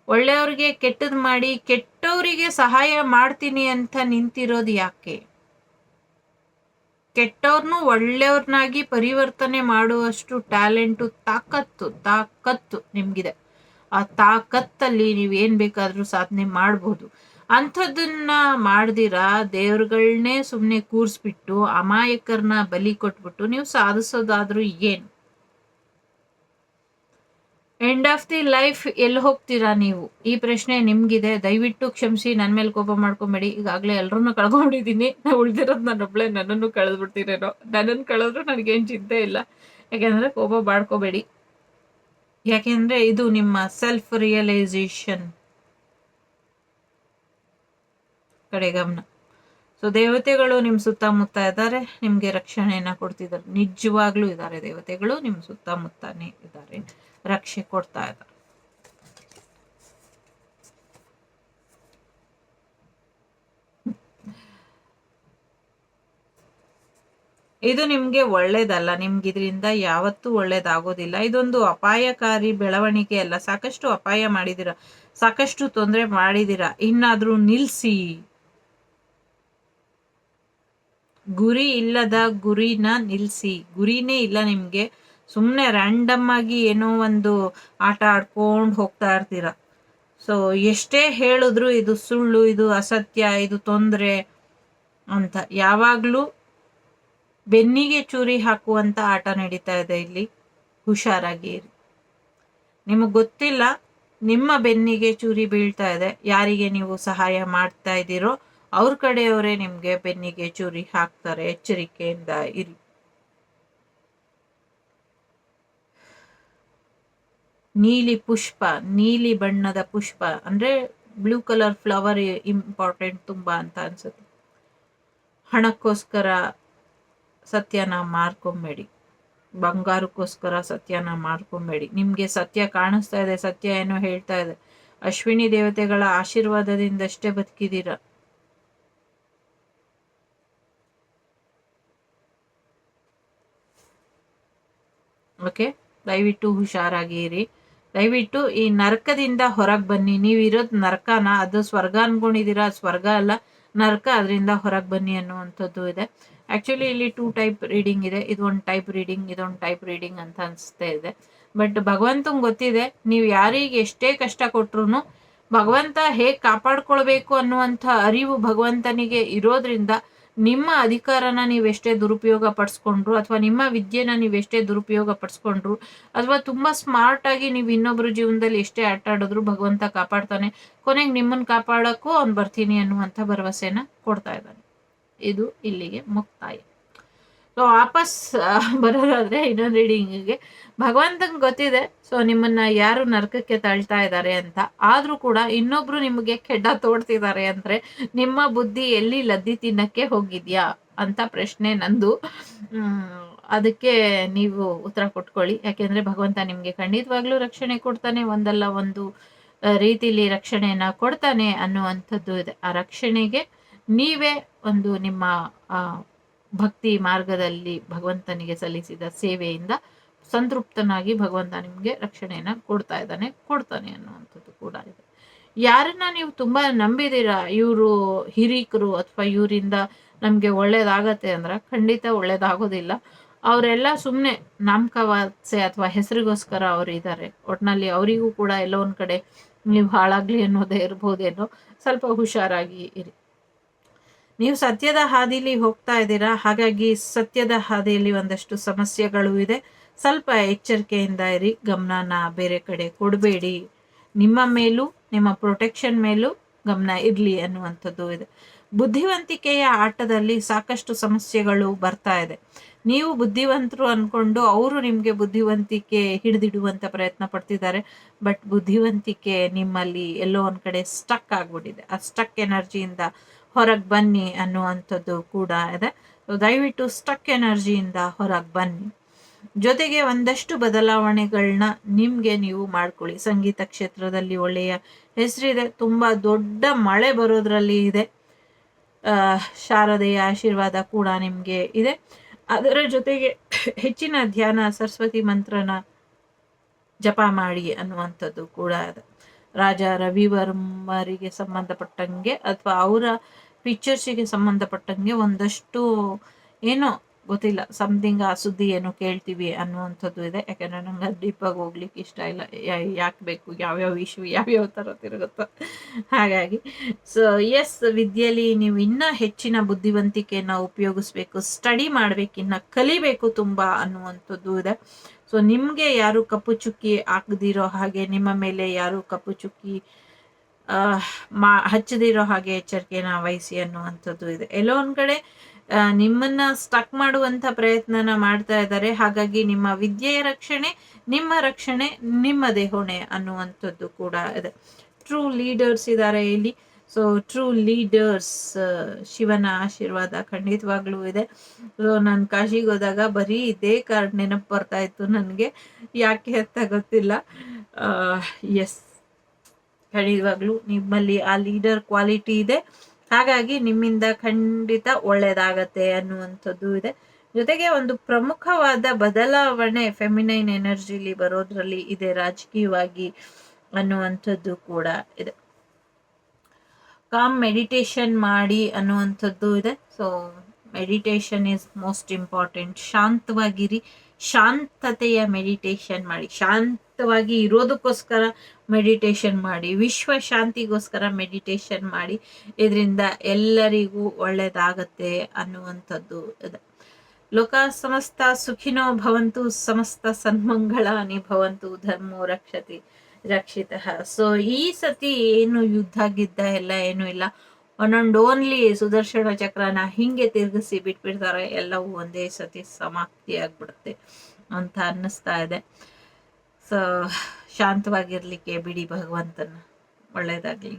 ಒಳ್ಳೆಯವ್ರಿಗೆ ಕೆಟ್ಟದ್ ಮಾಡಿ ಕೆಟ್ಟವರಿಗೆ ಸಹಾಯ ಮಾಡ್ತೀನಿ ಅಂತ ನಿಂತಿರೋದು ಯಾಕೆ? ಕೆಟ್ಟವ್ರನ್ನು ಒಳ್ಳೆಯವ್ರನ್ನಾಗಿ ಪರಿವರ್ತನೆ ಮಾಡುವಷ್ಟು ಟ್ಯಾಲೆಂಟು, ತಾಕತ್ತು ನಿಮ್ಗಿದೆ. ಆ ತಾಕತ್ತಲ್ಲಿ ನೀವೇನ್ ಬೇಕಾದ್ರೂ ಸಾಧನೆ ಮಾಡ್ಬೋದು. ಅಂಥದ್ದನ್ನ ಮಾಡ್ದಿರಾ ದೇವ್ರುಗಳನ್ನೇ ಸುಮ್ಮನೆ ಕೂರಿಸ್ಬಿಟ್ಟು ಅಮಾಯಕರನ್ನ ಬಲಿ ಕೊಟ್ಬಿಟ್ಟು ನೀವು ಸಾಧಿಸೋದಾದ್ರೂ ಏನು? ಎಂಡ್ ಆಫ್ ದಿ ಲೈಫ್ ಎಲ್ಲಿ ಹೋಗ್ತೀರಾ ನೀವು? ಈ ಪ್ರಶ್ನೆ ನಿಮ್ಗಿದೆ. ದಯವಿಟ್ಟು ಕ್ಷಮಿಸಿ, ನನ್ನ ಮೇಲೆ ಕೋಪ ಮಾಡ್ಕೊಂಬೇಡಿ. ಈಗಾಗಲೇ ಎಲ್ಲರನ್ನೂ ಕಳ್ಕೊಂಡಿದ್ದೀನಿ. ಉಳಿದಿರೋದು ನಾನೊಬ್ಳೆ, ನನ್ನನ್ನು ಕಳೆದ್ಬಿಡ್ತೀರೇನೋ. ನನ್ನನ್ನು ಕಳೆದ್ರು ನನಗೇನು ಚಿಂತೆ ಇಲ್ಲ. ಯಾಕೆಂದರೆ ಕೋಪ ಮಾಡ್ಕೋಬೇಡಿ. ಯಾಕೆಂದರೆ ಇದು ನಿಮ್ಮ ಸೆಲ್ಫ್ ರಿಯಲೈಸೇಷನ್ ಕಡೆ ಗಮನ. ಸೊ ದೇವತೆಗಳು ನಿಮ್ಮ ಸುತ್ತಮುತ್ತ ಇದ್ದಾರೆ, ನಿಮಗೆ ರಕ್ಷಣೆಯನ್ನು ಕೊಡ್ತಿದ್ದಾರೆ. ನಿಜವಾಗ್ಲೂ ಇದ್ದಾರೆ, ದೇವತೆಗಳು ನಿಮ್ಮ ಸುತ್ತಮುತ್ತನೇ ಇದ್ದಾರೆ, ರಕ್ಷೆ ಕೊಡ್ತಾ ಇದ್ದಾರೆ. ಇದು ನಿಮಗೆ ಒಳ್ಳೇದಲ್ಲ. ನಿಮ್ಗೆ ಇದರಿಂದ ಯಾವತ್ತೂ ಒಳ್ಳೇದಾಗೋದಿಲ್ಲ. ಇದೊಂದು ಅಪಾಯಕಾರಿ ಬೆಳವಣಿಗೆ ಅಲ್ಲ. ಸಾಕಷ್ಟು ಅಪಾಯ ಮಾಡಿದಿರ, ಸಾಕಷ್ಟು ತೊಂದರೆ ಮಾಡಿದಿರ. ಇನ್ನಾದ್ರೂ ನಿಲ್ಸಿ. ಗುರಿ ಇಲ್ಲದ ಗುರಿನ ನಿಲ್ಸಿ. ಗುರಿನೇ ಇಲ್ಲ ನಿಮ್ಗೆ, ಸುಮ್ಮನೆ ರ್ಯಾಂಡಮ್ ಆಗಿ ಏನೋ ಒಂದು ಆಟ ಆಡ್ಕೊಂಡು ಹೋಗ್ತಾ ಇರ್ತೀರ. ಸೊ ಎಷ್ಟೇ ಹೇಳಿದ್ರು ಇದು ಸುಳ್ಳು, ಇದು ಅಸತ್ಯ, ಇದು ತೊಂದರೆ ಅಂತ ಯಾವಾಗ್ಲೂ ಬೆನ್ನಿಗೆ ಚೂರಿ ಹಾಕುವಂತ ಆಟ ನಡೀತಾ ಇದೆ ಇಲ್ಲಿ. ಹುಷಾರಾಗಿ ಇರಿ. ನಿಮಗೆ ಗೊತ್ತಿಲ್ಲ ನಿಮ್ಮ ಬೆನ್ನಿಗೆ ಚೂರಿ ಬೀಳ್ತಾ ಇದೆ. ಯಾರಿಗೆ ನೀವು ಸಹಾಯ ಮಾಡ್ತಾ ಇದ್ದೀರೋ ಅವ್ರ ಕಡೆಯವರೇ ನಿಮ್ಗೆ ಬೆನ್ನಿಗೆ ಚೂರಿ ಹಾಕ್ತಾರೆ. ಎಚ್ಚರಿಕೆಯಿಂದ ಇರಿ. ನೀಲಿ ಪುಷ್ಪ, ನೀಲಿ ಬಣ್ಣದ ಪುಷ್ಪ ಅಂದ್ರೆ ಬ್ಲೂ ಕಲರ್ ಫ್ಲವರ್ ಇಂಪಾರ್ಟೆಂಟ್ ತುಂಬಾ ಅಂತ ಅನ್ಸುತ್ತೆ. ಹಣಕ್ಕೋಸ್ಕರ ಸತ್ಯನ ಮಾರ್ಕೊಂಬೇಡಿ, ಬಂಗಾರಕ್ಕೋಸ್ಕರ ಸತ್ಯನ ಮಾರ್ಕೊಂಬೇಡಿ. ನಿಮ್ಗೆ ಸತ್ಯ ಕಾಣಿಸ್ತಾ ಇದೆ, ಸತ್ಯ ಏನೋ ಹೇಳ್ತಾ ಇದೆ. ಅಶ್ವಿನಿ ದೇವತೆಗಳ ಆಶೀರ್ವಾದದಿಂದಷ್ಟೇ ಬದುಕಿದೀರ. ಓಕೆ, ದಯವಿಟ್ಟು ಹುಷಾರಾಗಿರಿ. ದಯವಿಟ್ಟು ಈ ನರಕದಿಂದ ಹೊರಗೆ ಬನ್ನಿ. ನೀವಿರೋದು ನರಕನ, ಅದು ಸ್ವರ್ಗ ಅನ್ಕೊಂಡಿದ್ದೀರಾ, ಸ್ವರ್ಗ ಅಲ್ಲ ನರಕ. ಅದರಿಂದ ಹೊರಗೆ ಬನ್ನಿ ಅನ್ನುವಂಥದ್ದು ಇದೆ. ಆ್ಯಕ್ಚುಲಿ ಇಲ್ಲಿ 2 ಟೈಪ್ ರೀಡಿಂಗ್ ಇದೆ. ಇದೊಂದು ಟೈಪ್ ರೀಡಿಂಗ್, ಇದೊಂದು ಟೈಪ್ ರೀಡಿಂಗ್ ಅಂತ ಅನಿಸ್ತಾ ಇದೆ. ಬಟ್ ಭಗವಂತಂಗೆ ಗೊತ್ತಿದೆ, ನೀವು ಯಾರಿಗೆ ಎಷ್ಟೇ ಕಷ್ಟ ಕೊಟ್ರು ಭಗವಂತ ಹೇಗೆ ಕಾಪಾಡ್ಕೊಳ್ಬೇಕು ಅನ್ನುವಂಥ ಅರಿವು ಭಗವಂತನಿಗೆ ಇರೋದ್ರಿಂದ ನಿಮ್ಮ ಅಧಿಕಾರನ ನೀವೆಷ್ಟೇ ದುರುಪಯೋಗ ಪಡಿಸ್ಕೊಂಡ್ರು, ಅಥವಾ ನಿಮ್ಮ ವಿದ್ಯೆನ ನೀವೆಷ್ಟೇ ದುರುಪಯೋಗ ಪಡಿಸ್ಕೊಂಡ್ರು, ಅಥವಾ ತುಂಬ ಸ್ಮಾರ್ಟಾಗಿ ನೀವು ಇನ್ನೊಬ್ಬರ ಜೀವನದಲ್ಲಿ ಎಷ್ಟೇ ಆಟ ಆಡಿದ್ರು ಭಗವಂತ ಕಾಪಾಡ್ತಾನೆ. ಕೊನೆಗೆ ನಿಮ್ಮನ್ನು ಕಾಪಾಡೋಕ್ಕೂ ಅವ್ನು ಬರ್ತೀನಿ ಅನ್ನುವಂಥ ಭರವಸೆನ ಕೊಡ್ತಾ ಇದ್ದಾನೆ. ಇದು ಇಲ್ಲಿಗೆ ಮುಕ್ತಾಯ. ಸೊ ವಾಪಸ್ ಬರೋದಾದ್ರೆ ಇನ್ನೊಂದು ರೀಡಿಂಗಿಗೆ, ಭಗವಂತಂಗೆ ಗೊತ್ತಿದೆ ಸೊ ನಿಮ್ಮನ್ನ ಯಾರು ನರಕಕ್ಕೆ ತಳ್ತಾ ಇದ್ದಾರೆ ಅಂತ. ಆದ್ರೂ ಕೂಡ ಇನ್ನೊಬ್ರು ನಿಮಗೆ ಕೆಡ್ಡ ತೋಡ್ತಿದ್ದಾರೆ ಅಂದ್ರೆ ನಿಮ್ಮ ಬುದ್ಧಿ ಎಲ್ಲಿ ಲದ್ದಿ ತಿನ್ನಕ್ಕೆ ಹೋಗಿದ್ಯಾ ಅಂತ ಪ್ರಶ್ನೆ ನಂದು. ಅದಕ್ಕೆ ನೀವು ಉತ್ತರ ಕೊಟ್ಕೊಳ್ಳಿ. ಯಾಕೆಂದ್ರೆ ಭಗವಂತ ನಿಮ್ಗೆ ಖಂಡಿತವಾಗ್ಲೂ ರಕ್ಷಣೆ ಕೊಡ್ತಾನೆ, ಒಂದಲ್ಲ ಒಂದು ರೀತಿಲಿ ರಕ್ಷಣೆಯನ್ನ ಕೊಡ್ತಾನೆ ಅನ್ನುವಂಥದ್ದು ಇದೆ. ಆ ರಕ್ಷಣೆಗೆ ನೀವೇ ಒಂದು ನಿಮ್ಮ ಭಕ್ತಿ ಮಾರ್ಗದಲ್ಲಿ ಭಗವಂತನಿಗೆ ಸಲ್ಲಿಸಿದ ಸೇವೆಯಿಂದ ಸಂತೃಪ್ತನಾಗಿ ಭಗವಂತ ನಿಮಗೆ ರಕ್ಷಣೆಯನ್ನ ಕೊಡ್ತಾನೆ ಅನ್ನುವಂಥದ್ದು ಕೂಡ ಇದೆ. ಯಾರನ್ನ ನೀವು ತುಂಬಾ ನಂಬಿದ್ದೀರಾ, ಇವರು ಹಿರೀಕರು ಅಥವಾ ಇವರಿಂದ ನಮ್ಗೆ ಒಳ್ಳೇದಾಗತ್ತೆ ಅಂದ್ರೆ ಖಂಡಿತ ಒಳ್ಳೇದಾಗೋದಿಲ್ಲ. ಅವರೆಲ್ಲ ಸುಮ್ಮನೆ ನಾಮಕವಾಸೆ ಅಥವಾ ಹೆಸರಿಗೋಸ್ಕರ ಅವರು ಇದ್ದಾರೆ. ಒಟ್ನಲ್ಲಿ ಅವರಿಗೂ ಕೂಡ ಎಲ್ಲೋ ಒಂದ್ ಕಡೆ ನೀವು ಹಾಳಾಗ್ಲಿ ಅನ್ನೋದೇ ಇರ್ಬೋದೇನೋ. ಸ್ವಲ್ಪ ಹುಷಾರಾಗಿ ಇರಿ. ನೀವು ಸತ್ಯದ ಹಾದಿಲಿ ಹೋಗ್ತಾ ಇದ್ದೀರಾ, ಹಾಗಾಗಿ ಸತ್ಯದ ಹಾದಿಯಲ್ಲಿ ಒಂದಷ್ಟು ಸಮಸ್ಯೆಗಳು ಇದೆ. ಸ್ವಲ್ಪ ಎಚ್ಚರಿಕೆಯಿಂದ ಇರಿ, ಗಮನನ ಬೇರೆ ಕಡೆ ಕೊಡಬೇಡಿ. ನಿಮ್ಮ ಮೇಲೂ ನಿಮ್ಮ ಪ್ರೊಟೆಕ್ಷನ್ ಮೇಲೂ ಗಮನ ಇರಲಿ ಅನ್ನುವಂಥದ್ದು ಇದೆ. ಬುದ್ಧಿವಂತಿಕೆಯ ಆಟದಲ್ಲಿ ಸಾಕಷ್ಟು ಸಮಸ್ಯೆಗಳು ಬರ್ತಾ ಇದೆ. ನೀವು ಬುದ್ಧಿವಂತರು ಅನ್ಕೊಂಡು ಅವರು ನಿಮಗೆ ಬುದ್ಧಿವಂತಿಕೆ ಹಿಡಿದಿಡುವಂತ ಪ್ರಯತ್ನ ಪಡ್ತಿದ್ದಾರೆ. ಬಟ್ ಬುದ್ಧಿವಂತಿಕೆ ನಿಮ್ಮಲ್ಲಿ ಎಲ್ಲೋ ಒಂದ್ ಕಡೆ ಸ್ಟಕ್ ಆಗ್ಬಿಟ್ಟಿದೆ. ಆ ಸ್ಟಕ್ ಎನರ್ಜಿಯಿಂದ ಹೊರಗೆ ಬನ್ನಿ ಅನ್ನುವಂಥದ್ದು ಕೂಡ ಇದೆ. ದಯವಿಟ್ಟು ಸ್ಟಕ್ ಎನರ್ಜಿಯಿಂದ ಹೊರಗೆ ಬನ್ನಿ. ಜೊತೆಗೆ ಒಂದಷ್ಟು ಬದಲಾವಣೆಗಳನ್ನ ನಿಮ್ಗೆ ನೀವು ಮಾಡ್ಕೊಳ್ಳಿ. ಸಂಗೀತ ಕ್ಷೇತ್ರದಲ್ಲಿ ಒಳ್ಳೆಯ ಹೆಸರಿದೆ, ತುಂಬಾ ದೊಡ್ಡ ಮಳೆ ಬರೋದ್ರಲ್ಲಿ ಇದೆ. ಶಾರದೆಯ ಆಶೀರ್ವಾದ ಕೂಡ ನಿಮ್ಗೆ ಇದೆ. ಅದರ ಜೊತೆಗೆ ಹೆಚ್ಚಿನ ಧ್ಯಾನ, ಸರಸ್ವತಿ ಮಂತ್ರನ ಜಪ ಮಾಡಿ ಅನ್ನುವಂಥದ್ದು ಕೂಡ ಇದೆ. ರಾಜ ರವಿವರ್ಮರಿಗೆ ಸಂಬಂಧಪಟ್ಟಂಗೆ ಅಥವಾ ಅವರ ಪಿಕ್ಚರ್ಸಿಗೆ ಸಂಬಂಧಪಟ್ಟಂಗೆ ಒಂದಷ್ಟು ಏನೋ ಗೊತ್ತಿಲ್ಲ, ಸಮಥಿಂಗ್ ಆ ಸುದ್ದಿ ಏನೋ ಕೇಳ್ತೀವಿ ಅನ್ನುವಂಥದ್ದು ಇದೆ. ಯಾಕಂದ್ರೆ ನಂಗೆ ಡೀಪಾಗಿ ಹೋಗ್ಲಿಕ್ಕೆ ಇಷ್ಟ ಇಲ್ಲ. ಯಾಕೆ ಬೇಕು, ಯಾವ್ಯಾವ ಇಶ್ಯೂ ಯಾವ್ಯಾವ ಥರ ತಿರುಗುತ್ತೋ ಹಾಗಾಗಿ. ಸೊ ಎಸ್, ವಿದ್ಯೆಯಲ್ಲಿ ನೀವು ಇನ್ನೂ ಹೆಚ್ಚಿನ ಬುದ್ಧಿವಂತಿಕೆಯನ್ನು ಉಪಯೋಗಿಸ್ಬೇಕು, ಸ್ಟಡಿ ಮಾಡ್ಬೇಕು, ಇನ್ನು ಕಲಿಬೇಕು ತುಂಬ ಅನ್ನುವಂಥದ್ದು ಇದೆ. ಸೊ ಸೊ ನಿಮ್ಗೆ ಯಾರು ಕಪ್ಪು ಚುಕ್ಕಿ ಹಾಕದಿರೋ ಹಾಗೆ, ನಿಮ್ಮ ಮೇಲೆ ಯಾರು ಕಪ್ಪು ಚುಕ್ಕಿ ಹಚ್ಚದಿರೋ ಹಾಗೆ ಎಚ್ಚರಿಕೆನ ವಹಿಸಿ ಅನ್ನುವಂಥದ್ದು ಇದೆ. ಎಲ್ಲೋ ಒಂದ್ ಕಡೆ ನಿಮ್ಮನ್ನ ಸ್ಟಕ್ ಮಾಡುವಂತ ಪ್ರಯತ್ನನ ಮಾಡ್ತಾ ಇದ್ದಾರೆ. ಹಾಗಾಗಿ ನಿಮ್ಮ ವಿದ್ಯೆಯ ರಕ್ಷಣೆ, ನಿಮ್ಮ ರಕ್ಷಣೆ ನಿಮ್ಮದೇ ಹೊಣೆ ಅನ್ನುವಂಥದ್ದು ಕೂಡ ಇದೆ. ಟ್ರೂ ಲೀಡರ್ಸ್ ಇದ್ದಾರೆ ಇಲ್ಲಿ. ಸೊ ಟ್ರೂ ಲೀಡರ್ಸ್, ಶಿವನ ಆಶೀರ್ವಾದ ಖಂಡಿತವಾಗ್ಲೂ ಇದೆ. ಸೊ ನಾನು ಕಾಶಿಗೆ ಹೋದಾಗ ಬರೀ ಇದೇ ಕಾರ್ಡ್ ನೆನಪು ಬರ್ತಾ ಇತ್ತು ನನಗೆ, ಯಾಕೆ ಅಂತ ಗೊತ್ತಿಲ್ಲ. ಎಸ್, ಖಂಡಿತವಾಗ್ಲೂ ನಿಮ್ಮಲ್ಲಿ ಆ ಲೀಡರ್ ಕ್ವಾಲಿಟಿ ಇದೆ. ಹಾಗಾಗಿ ನಿಮ್ಮಿಂದ ಖಂಡಿತ ಒಳ್ಳೇದಾಗತ್ತೆ ಅನ್ನುವಂಥದ್ದು ಇದೆ. ಜೊತೆಗೆ ಒಂದು ಪ್ರಮುಖವಾದ ಬದಲಾವಣೆ ಫೆಮಿನೈನ್ ಎನರ್ಜಿಲಿ ಬರೋದ್ರಲ್ಲಿ ಇದೆ, ರಾಜಕೀಯವಾಗಿ ಅನ್ನುವಂಥದ್ದು ಕೂಡ ಇದೆ. ಕಾಮ್ ಮೆಡಿಟೇಷನ್ ಮಾಡಿ ಅನ್ನುವಂಥದ್ದು ಇದೆ. So meditation is most important. ಶಾಂತವಾಗಿರಿ, ಶಾಂತತೆಯ ಮೆಡಿಟೇಷನ್ ಮಾಡಿ, ಶಾಂತವಾಗಿ ಇರೋದಕ್ಕೋಸ್ಕರ ಮೆಡಿಟೇಷನ್ ಮಾಡಿ, ವಿಶ್ವ ಶಾಂತಿಗೋಸ್ಕರ ಮೆಡಿಟೇಷನ್ ಮಾಡಿ. ಇದರಿಂದ ಎಲ್ಲರಿಗೂ ಒಳ್ಳೇದಾಗತ್ತೆ ಅನ್ನುವಂಥದ್ದು ಇದೆ. ಲೋಕ ಸಮಸ್ತ ಸುಖಿನೋ ಭವಂತು, ಸಮಸ್ತ ಸನ್ಮಂಗಳಾನಿ ಭವಂತು, ಧರ್ಮೋ ರಕ್ಷತಿ ರಕ್ಷಿತಃ. ಸೊ ಈ ಸತಿ ಏನು ಯುದ್ಧ ಗಿದ್ದ ಎಲ್ಲ ಏನು ಇಲ್ಲ, ಒನ್ ಓನ್ಲಿ ಸುದರ್ಶನ ಚಕ್ರನ ಹಿಂಗೆ ತಿರುಗಿಸಿ ಬಿಟ್ಬಿಡ್ತಾರೆ, ಎಲ್ಲವೂ ಒಂದೇ ಸತಿ ಸಮಾಪ್ತಿ ಆಗ್ಬಿಡುತ್ತೆ ಅಂತ ಅನ್ನಿಸ್ತಾ ಇದೆ. ಸೊ ಶಾಂತವಾಗಿರ್ಲಿಕ್ಕೆ ಬಿಡಿ ಭಗವಂತನ. ಒಳ್ಳೇದಾಗ್ಲಿ.